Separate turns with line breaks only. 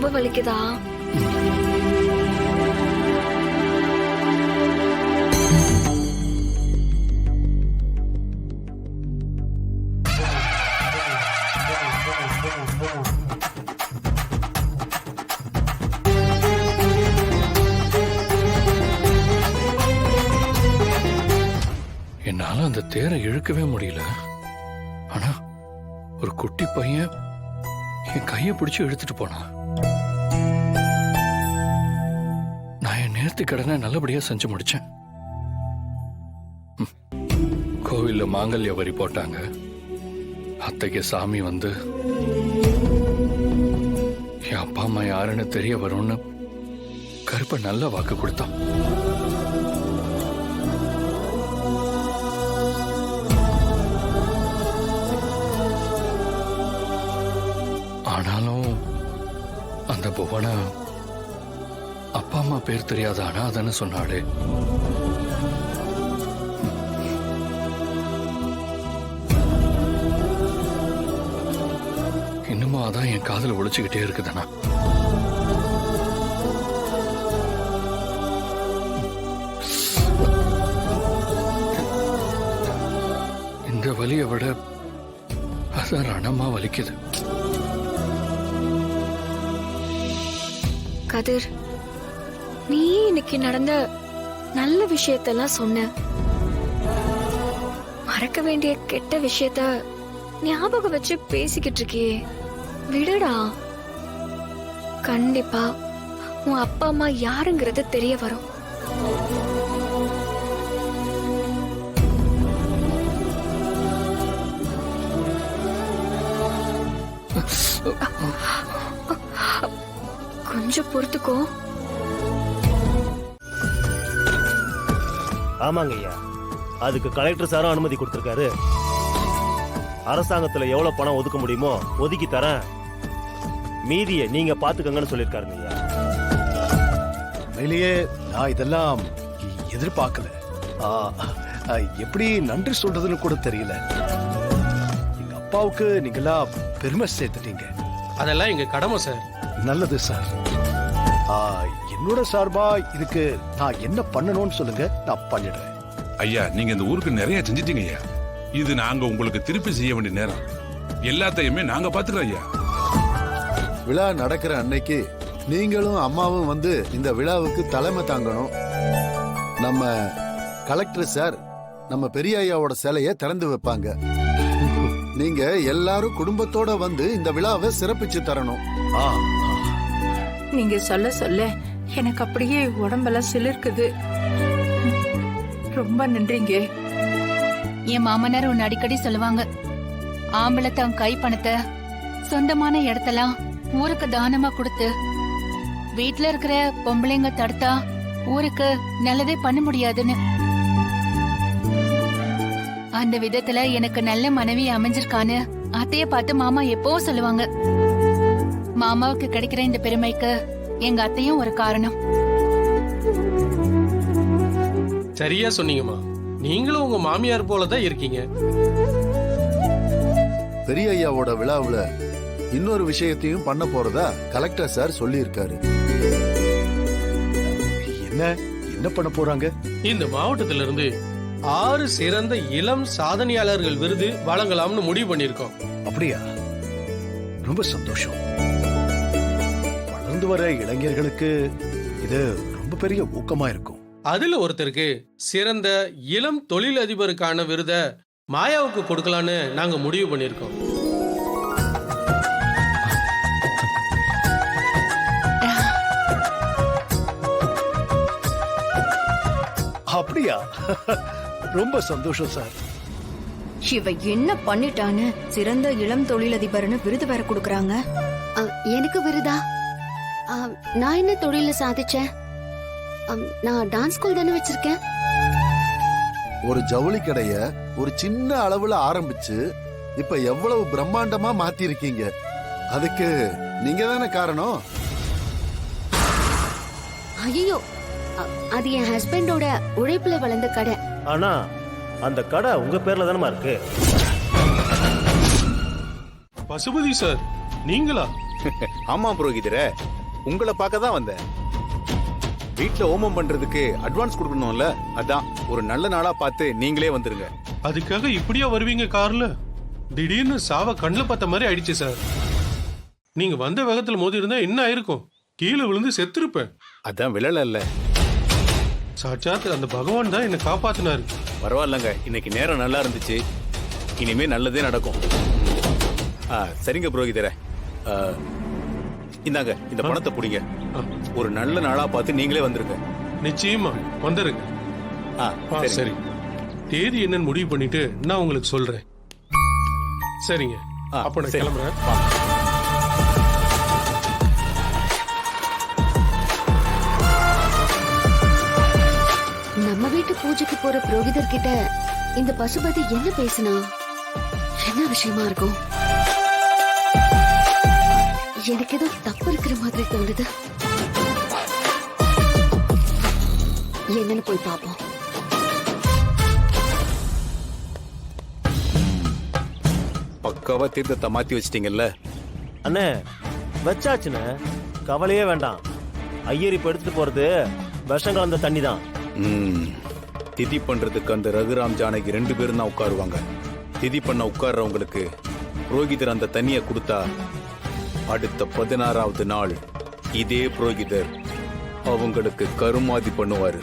ரொம்ப வலிக்குதா?
என்னால அந்த தேரை இழுக்கவே முடியல. ஆனா ஒரு குட்டி பையன் என் கையை பிடிச்சு இழுத்துட்டு போனான். நான் என் நேர்த்தி கடனை நல்லபடியா செஞ்சு முடிச்சேன். கோவில்ல மாங்கல்ய வரி போட்டாங்க. அத்தைக்கு சாமி வந்து என் அப்பா அம்மா யாருன்னு தெரிய வரும்னு கருப்ப நல்ல வாக்கு கொடுத்தான். ஆனாலும் அந்த புவனா அப்பா அம்மா பேர் தெரியாத அனாதன்னு சொன்னாளே. இன்னமும் அதான் என் காதுல ஒழிச்சுக்கிட்டே இருக்குதுண்ணா. இந்த வலியை விட அதான் ரணமா வலிக்குது.
கதிர், நீ இன்னைக்கு நடந்த நல்ல விஷயத்தெல்லாம் சொன்ன. மறக்க வேண்டிய கெட்ட விஷயத்த ஞாபகம் வச்சு பேசிக்கிட்டு இருக்கியே, விடுடா. கண்டிப்பா உன் அப்பா அம்மா யாருங்கிறது தெரிய வரும். கொஞ்சம் பொறுத்துக்கோ.
ஆமாங்க ஐயா, அதுக்கு கலெக்டர் சாரும் அனுமதி கொடுத்திருக்காரு. அரசாங்கத்துல எவ்வளவு பணம் ஒதுக்க முடியுமோ ஒதுக்கி தரேன், மீதியை நீங்க பாத்துக்கங்கன்னு சொல்லிருக்காருங்க ஐயா.
உண்மையிலேயே நான் இதெல்லாம் எதிர்பார்க்கல. எப்படி நன்றி சொல்றதுன்னு கூட தெரியல. எங்க அப்பாவுக்கு நீங்களா பெருமை சேர்த்துட்டீங்க.
அதெல்லாம் எங்க கடமை சார்.
நல்லது சார். என்னோட சார்பா இதுக்கு நான் என்ன பண்ணணும்னு சொல்லுங்க, நான் பண்ணிடுறேன்.
ஐயா, நீங்க இந்த ஊருக்கு நிறைய செஞ்சிட்டீங்க ஐயா. இது நாங்க உங்களுக்கு திருப்பி செய்ய வேண்டிய நேரம். எல்லாத்தையுமே நாங்க பாத்துக்கிறோம் ஐயா.
விழா நடக்கிற அன்னைக்கு நீங்களும் அம்மாவும் வந்து இந்த விழாவுக்கு தலைமை தாங்கணும். நம்ம கலெக்டர் சார் நம்ம பெரிய ஐயாவோட சிலையை திறந்து வைப்பாங்க. நீங்க எல்லாரும் குடும்பத்தோட வந்து இந்த விழாவை சிறப்பிச்சு தரணும்.
நீங்க சொல்ல சொல்ல எனக்கு அப்படியே உடம்பெல்லாம் சிலிர்க்குது. ரொம்ப நன்றிங்க.
என் மாமனார் ஒன்னு அடிக்கடி சொல்லுவாங்க, ஆம்பளை தன் கை பணத்தை சொந்தமான இடத்தெல்லாம் ஊருக்கு தானமா கொடுத்து வீட்டுல இருக்கிற பொம்பளைங்க தடுத்தா ஊருக்கு நல்லதே பண்ண முடியாதுன்னு. அந்த விதத்துல எனக்கு நல்ல மனைவி அமைஞ்சிருக்கான்னு அத்தைய பார்த்து மாமா எப்போ சொல்லுவாங்க. மாமாவுக்கு கிடைக்கிற இந்த பெருமைக்கு எங்க அத்தையும் ஒரு காரணம்.
சரியா சொன்னீங்கம்மா. நீங்களும் உங்க மாமியார் போலதான் இருக்கீங்க.
பெரிய ஐயாவோட விழாவுல இன்னொரு விஷயத்தையும் பண்ண போறதா கலெக்டர் சார் சொல்லி இருக்காரு.
என்ன பண்ண போறாங்க?
இந்த மாவட்டத்தில இருந்து 6 சிறந்த இளம் சாதனையாளர்கள் விருது வழங்கலாம்னு முடிவு பண்ணிருக்கோம்.
அப்படியா? ரொம்ப சந்தோஷம். வளர்ந்து வர இளைஞர்களுக்கு இது ரொம்ப பெரிய ஊக்கமா இருக்கும்.
அதுல ஒருத்தருக்கு சிறந்த இளம் தொழிலதிபருக்கான விருத மாயாவுக்கு கொடுக்கலான்னு நாங்க முடிவு பண்ணிருக்கோம்.
அப்படியா? ரொம்ப சந்தோஷம் சார்.
இவ என்ன பண்ணிட்டான்னு சிறந்த இளம் தொழிலதிபர்னு விருது வேற கொடுக்கறாங்க.
எனக்கு விருதா? நான் என்ன தொழில சாதிச்சேன்? நான் டான்ஸ் ஸ்கூல் தானே வச்சிருக்கேன்.
ஒரு ஜவுளி கடைய ஒரு சின்ன அளவுல ஆரம்பிச்சு இப்ப எவ்வளவு பிரம்மாண்டமா மாத்தி இருக்கீங்க. அதுக்கு நீங்க தானே காரணம்.
ஐயோ, அது என் ஹஸ்பண்டோட உழைப்புல வளர்ந்த கடை.
ஆனா அந்த கடை உங்க பேர்ல தானமா இருக்கு.
பசுபதி சார், நீங்களா?
ஆமா புரோகிதரே, உங்களை பார்க்க தான் வந்தேன். வீட்ல ஹோமம் பண்றதுக்கு அட்வான்ஸ் கொடுக்கணும்ல, அதான் ஒரு நல்ல நாளா பார்த்து நீங்களே வந்துருங்க.
அதுக்காக இப்படியா வருவீங்க கார்ல? திடீர்னு சாவ கண்ணுல பார்த்த மாதிரி ஆயிடுச்சு சார். நீங்க வந்த வேகத்துல மோதி இருந்தா என்ன ஆயிருக்கும்? கீழே விழுந்து செத்துருப்பேன்.
அதான் விழல.
சாட்சாத் அந்த பகவான் தான் என்னை காப்பாத்தினாரு.
பரவாயில்லங்க, இன்னைக்கு நேரம் நல்லா இருந்துச்சு. இனிமே நல்லதே நடக்கும். சரிங்க புரோகிதரே, இந்தாங்க இந்த பணத்தை பிடிங்க. ஒரு நல்ல நாளா பார்த்து நீங்களே வந்துருங்க.
நிச்சயமா வந்துருங்க. சரி, தேதி என்னன்னு முடிவு பண்ணிட்டு நான் உங்களுக்கு சொல்றேன். சரிங்க, அப்ப நான் கிளம்புறேன்.
நம்ம வீட்டு பூஜைக்கு போற புரோகிதர் கிட்ட இந்த பசுபதி என்ன பேசினா? என்ன விஷயமா இருக்கும்? எனக்கு ஏதோ தப்பு இருக்கிற மாதிரி தோணுது. என்னன்னு போய் பாப்போம்.
பக்காவா தீர்த்தத்தை மாத்தி வச்சிட்டீங்கல்ல?
அண்ணே வச்சாச்சுண்ணே, கவலையே வேண்டாம். ஐயர் இப்ப எடுத்துட்டு போறது விஷம் கலந்த தண்ணி தான்.
திதி பண்றதுக்கு அந்த ரகுராம் ஜானகி 2 பேரும் தான் உட்காருவாங்க. திதி பண்ண உட்கார்றவங்களுக்கு புரோகிதர் அந்த தண்ணியை கொடுத்தா அடுத்த 16வது நாள் இதே புரோகிதர் அவங்களுக்கு கருமாதி பண்ணுவாரு.